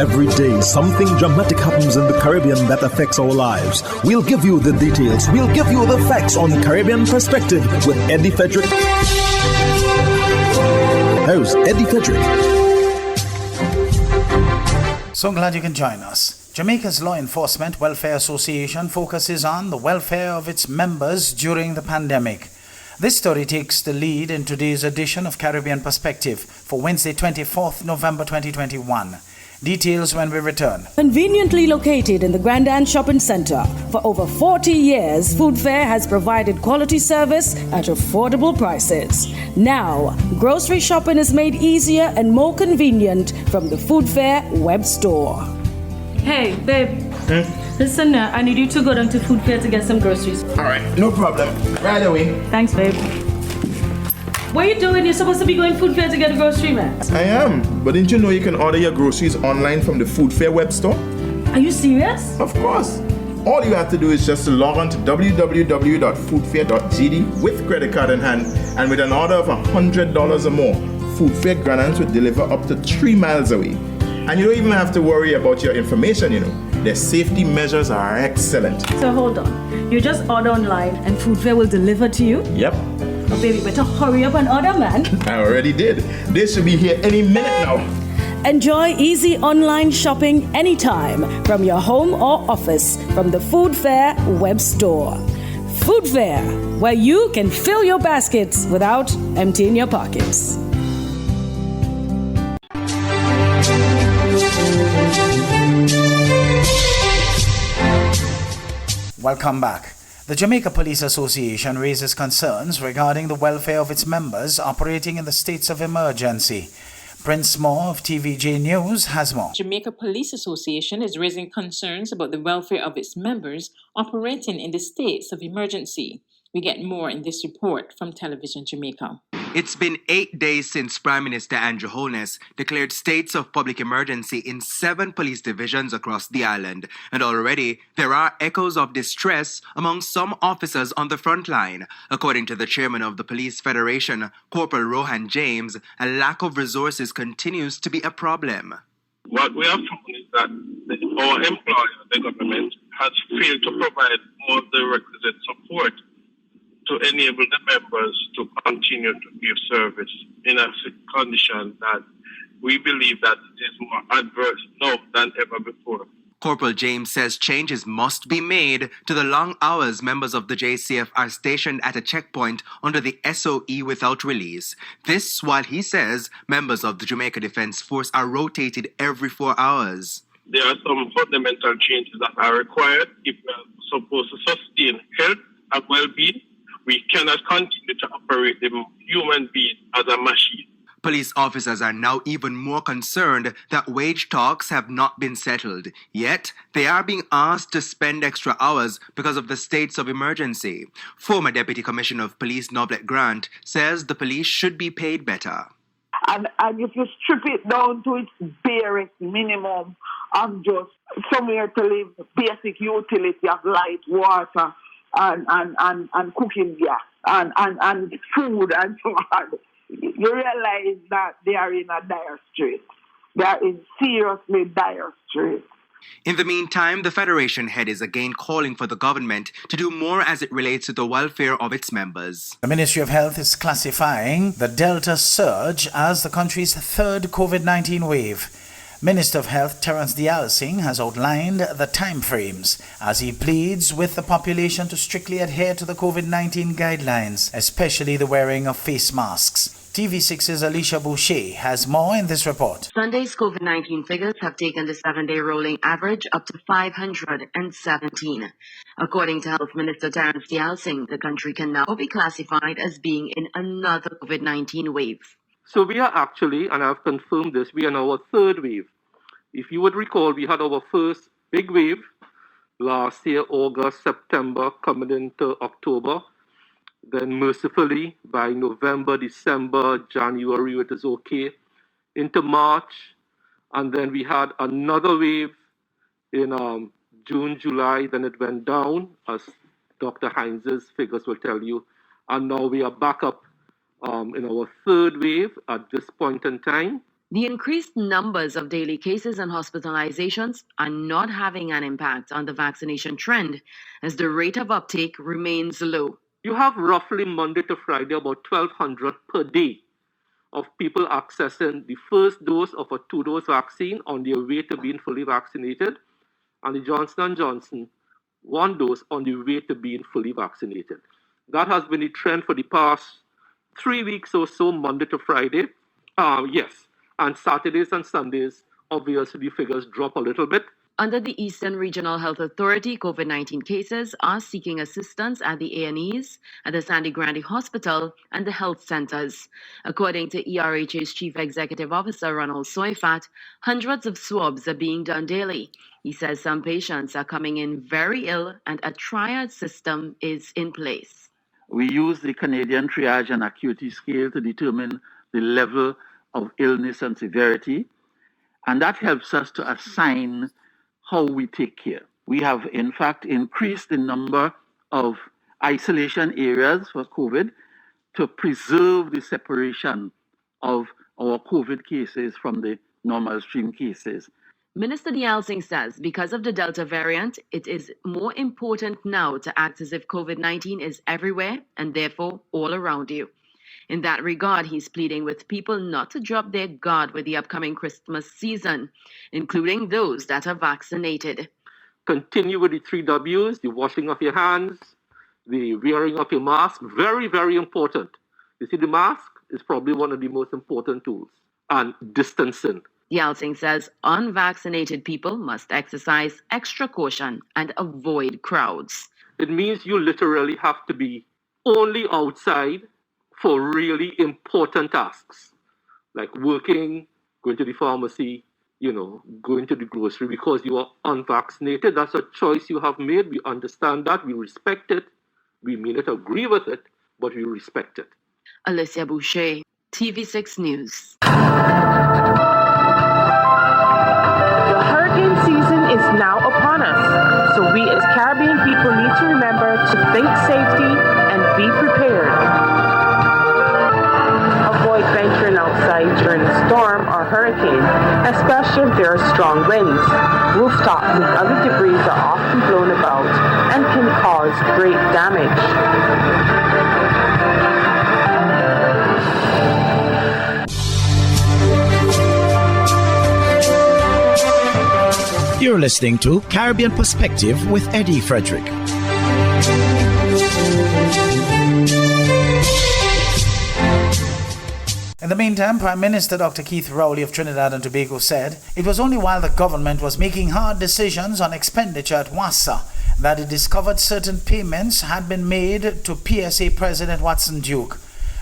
Every day, something dramatic happens in the Caribbean that affects our lives. We'll give you the details. We'll give you the facts on Caribbean Perspective with Eddie Frederick. Here's Eddie Frederick. So glad you can join us. Jamaica's Law Enforcement Welfare Association focuses on the welfare of its members during the pandemic. This story takes the lead in today's edition of Caribbean Perspective for Wednesday, 24th November 2021. Details when we return. Conveniently located in the Grand Anne Shopping Center, for over 40 years, Food Fair has provided quality service at affordable prices. Now, grocery shopping is made easier and more convenient from the Food Fair web store. Hey, babe. Listen, I need you to go down to Food Fair to get some groceries. All right, no problem. Right away. Thanks, babe. What are you doing? You're supposed to be going Food Fair to get a grocery, man. I am, but didn't you know you can order your groceries online from the Food Fair web store? Are you serious? Of course. All you have to do is just to log on to www.foodfair.gd with credit card in hand, and with an order of $100 or more, Food Fair Grand Anse will deliver up to 3 miles away. And you don't even have to worry about your information, you know. Their safety measures are excellent. So hold on. You just order online and Food Fair will deliver to you? Yep. Oh, baby, better hurry up and order, man. I already did. They should be here any minute now. Enjoy easy online shopping anytime from your home or office from the Food Fair web store. Food Fair, where you can fill your baskets without emptying your pockets. Welcome back. The Jamaica Police Association raises concerns regarding the welfare of its members operating in the states of emergency. Prince Moore of TVJ News has more. Jamaica Police Association is raising concerns about the welfare of its members operating in the states of emergency. We get more in this report from Television Jamaica. It's been 8 days since Prime Minister Andrew Holness declared states of public emergency in 7 police divisions across the island. And already, there are echoes of distress among some officers on the front line. According to the chairman of the Police Federation, Corporal Rohan James, a lack of resources continues to be a problem. What we have found is that our employer, the government, has failed to provide all the requisite support to enable the members to continue to give service in a condition that we believe that it is more adverse now than ever before. Corporal James says changes must be made to the long hours members of the JCF are stationed at a checkpoint under the SOE without release. This while he says members of the Jamaica Defence Force are rotated every 4 hours. There are some fundamental changes that are required if we are supposed to sustain health and well-being. We cannot continue to operate the human being as a machine. Police officers are now even more concerned that wage talks have not been settled. Yet, they are being asked to spend extra hours because of the states of emergency. Former Deputy Commissioner of Police Noblet Grant says the police should be paid better. And if you strip it down to its barest minimum of just somewhere to live, basic utility of light, water, and cooking gas and food and so on, you realize that they are in a dire strait. They are in seriously dire strait. In the meantime, the Federation head is again calling for the government to do more as it relates to the welfare of its members. The Ministry of Health is classifying the Delta surge as the country's third COVID-19 wave. Minister of Health Terence Dial Singh has outlined the timeframes as he pleads with the population to strictly adhere to the COVID-19 guidelines, especially the wearing of face masks. TV6's Alicia Boucher has more in this report. Sunday's COVID-19 figures have taken the 7-day rolling average up to 517. According to Health Minister Terence Dial Singh, the country can now be classified as being in another COVID-19 wave. So we are actually, and I've confirmed this, we are in our third wave. If you would recall, we had our first big wave last year, August, September, coming into October. Then mercifully, by November, December, January, it is okay. Into March, and then we had another wave in June, July, then it went down, as Dr. Heinz's figures will tell you. And now we are back up in our third wave at this point in time. The increased numbers of daily cases and hospitalizations are not having an impact on the vaccination trend, as the rate of uptake remains low. You have roughly Monday to Friday about 1,200 per day of people accessing the first dose of a 2-dose vaccine on their way to being fully vaccinated, and the Johnson & Johnson 1 dose on the way to being fully vaccinated. That has been the trend for the past 3 weeks or so, Monday to Friday. Yes, and Saturdays and Sundays, obviously the figures drop a little bit. Under the Eastern Regional Health Authority, COVID-19 cases are seeking assistance at the A&Es, at the Sandy Grande Hospital, and the health centers. According to ERHA's Chief Executive Officer Ronald Soifat, hundreds of swabs are being done daily. He says some patients are coming in very ill and a triage system is in place. We use the Canadian Triage and Acuity Scale to determine the level of illness and severity, and that helps us to assign how we take care. We have, in fact, increased the number of isolation areas for COVID to preserve the separation of our COVID cases from the normal stream cases. Minister Dialsing says because of the Delta variant, it is more important now to act as if COVID-19 is everywhere and therefore all around you. In that regard, he's pleading with people not to drop their guard with the upcoming Christmas season, including those that are vaccinated. Continue with the 3 W's, the washing of your hands, the wearing of your mask, very, very important. You see, the mask is probably one of the most important tools, and distancing. Dialsing says unvaccinated people must exercise extra caution and avoid crowds. It means you literally have to be only outside for really important tasks, like working, going to the pharmacy, going to the grocery because you are unvaccinated. That's a choice you have made. We understand that. We respect it. We may not agree with it, but we respect it. Alicia Boucher, TV6 News. The hurricane season is now upon us, so we as Caribbean people need to remember to think safety and be prepared. Avoid venturing outside during a storm or hurricane, especially if there are strong winds. Rooftops and other debris are often blown about and can cause great damage. You're listening to Caribbean Perspective with Eddie Frederick. In the meantime, Prime Minister Dr. Keith Rowley of Trinidad and Tobago said it was only while the government was making hard decisions on expenditure at WASA that it discovered certain payments had been made to PSA President Watson Duke.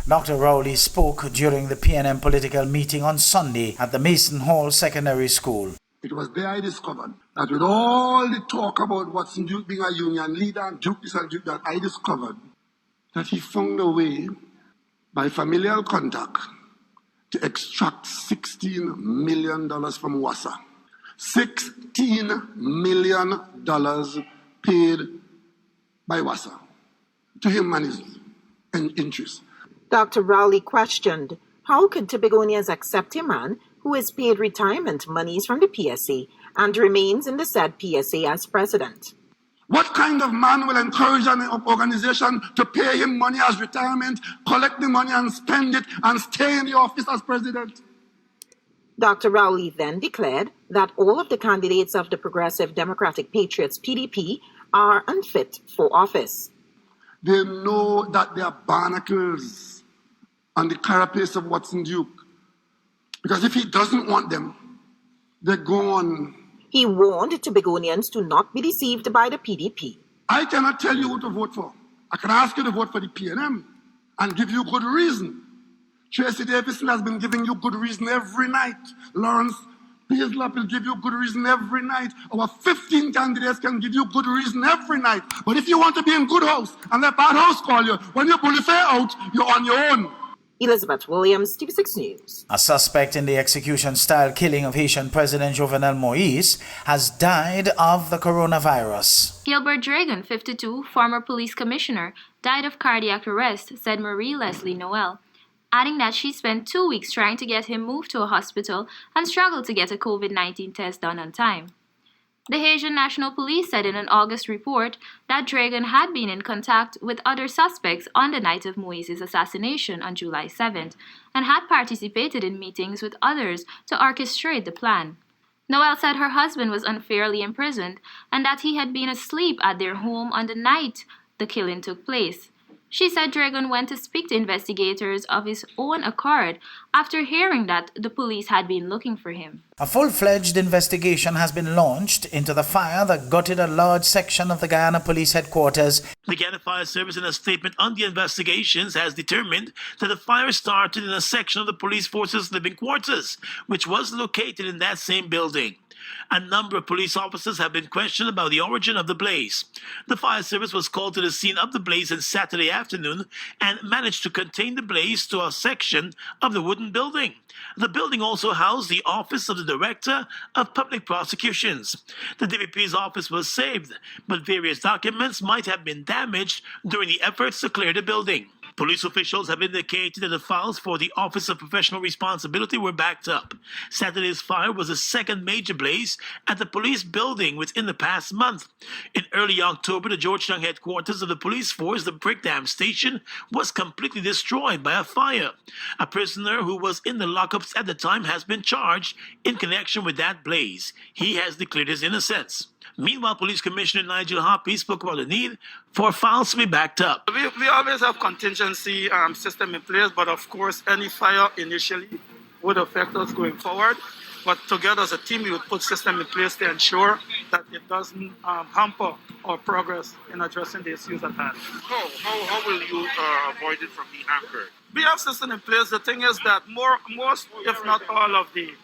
Dr. Rowley spoke during the PNM political meeting on Sunday at the Mason Hall Secondary School. It was there I discovered that with all the talk about Watson Duke being a union leader and Duke this and Duke that, I discovered that he found a way by familial contact to extract $16 million from WASA. $16 million paid by WASA to him and his interests. Dr. Rowley questioned, how could Tobagonians accept a man who is paid retirement monies from the PSA and remains in the said PSA as president? What kind of man will encourage an organization to pay him money as retirement, collect the money and spend it, and stay in the office as president? Dr. Rowley then declared that all of the candidates of the Progressive Democratic Patriots PDP are unfit for office. They know that they are barnacles on the carapace of Watson Duke. Because if he doesn't want them, they're gone. He warned Tobagonians to not be deceived by the PDP. I cannot tell you who to vote for. I can ask you to vote for the PNM and give you good reason. Tracy Davison has been giving you good reason every night. Lawrence Paislop will give you good reason every night. Our 15 candidates can give you good reason every night. But if you want to be in good house and let bad house call you, when you bully fair out, you're on your own. Elizabeth Williams, TV6 News. A suspect in the execution-style killing of Haitian President Jovenel Moïse has died of the coronavirus. Gilbert Dragon, 52, former police commissioner, died of cardiac arrest, said Marie Leslie Noel. adding that she spent 2 weeks trying to get him moved to a hospital and struggled to get a COVID-19 test done on time. The Haitian National Police said in an August report that Dragon had been in contact with other suspects on the night of Moise's assassination on July 7th and had participated in meetings with others to orchestrate the plan. Noelle said her husband was unfairly imprisoned and that he had been asleep at their home on the night the killing took place. She said Dragon went to speak to investigators of his own accord after hearing that the police had been looking for him. A full-fledged investigation has been launched into the fire that gutted a large section of the Guyana Police Headquarters. The Guyana Fire Service, in a statement on the investigations, has determined that the fire started in a section of the police force's living quarters, which was located in that same building. A number of police officers have been questioned about the origin of the blaze. The fire service was called to the scene of the blaze on Saturday afternoon and managed to contain the blaze to a section of the wooden building. The building also housed the office of the Director of Public Prosecutions. The DPP's office was saved, but various documents might have been damaged during the efforts to clear the building. Police officials have indicated that the files for the Office of Professional Responsibility were backed up. Saturday's fire was the second major blaze at the police building within the past month. In early October, the Georgetown headquarters of the police force, the Brickdam Station, was completely destroyed by a fire. A prisoner who was in the lockups at the time has been charged in connection with that blaze. He has declared his innocence. Meanwhile, Police Commissioner Nigel Hoppy spoke about the need for files to be backed up. We always have contingency system in place, but of course, any fire initially would affect us going forward. But together as a team, we would put system in place to ensure that it doesn't hamper our progress in addressing the issues at hand. How will you avoid it from being hampered? We have system in place. The thing is that most, if not all of the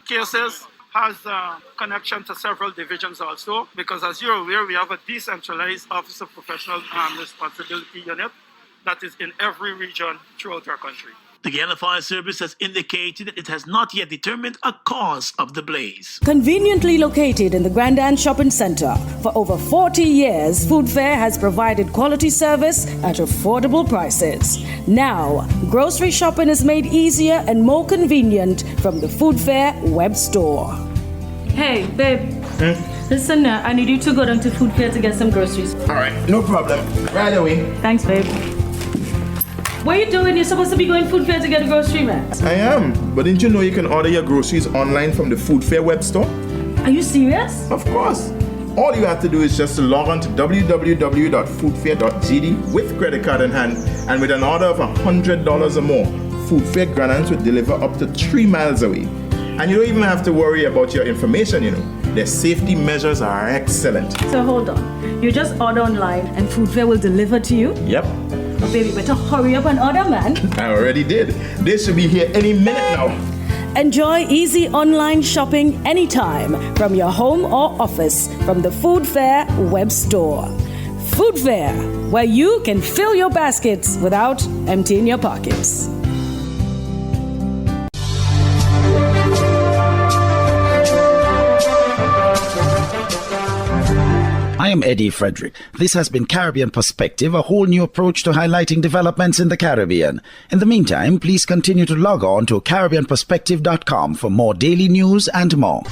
cases has a connection to several divisions also, because as you're aware, we have a decentralized Office of Professional Responsibility unit that is in every region throughout our country. The Guyana Fire Service has indicated that it has not yet determined a cause of the blaze. Conveniently located in the Grand Shopping Center, for over 40 years, Food Fair has provided quality service at affordable prices. Now, grocery shopping is made easier and more convenient from the Food Fair web store. Hey, babe. Listen, I need you to go down to Food Fair to get some groceries. All right, no problem. Right away. Thanks, babe. What are you doing? You're supposed to be going Food Fair to get a grocery, man. I am, but didn't you know you can order your groceries online from the Food Fair web store? Are you serious? Of course. All you have to do is just to log on to www.foodfair.gd with credit card in hand, and with an order of $100 or more, Food Fair granaries will deliver up to 3 miles away. And you don't even have to worry about your information, you know. Their safety measures are excellent. So hold on. You just order online and Food Fair will deliver to you? Yep. Oh, baby, better hurry up and order, man. I already did. They should be here any minute now. Enjoy easy online shopping anytime from your home or office from the Food Fair web store. Food Fair, where you can fill your baskets without emptying your pockets. I am Eddie Frederick. This has been Caribbean Perspective, a whole new approach to highlighting developments in the Caribbean. In the meantime, please continue to log on to CaribbeanPerspective.com for more daily news and more.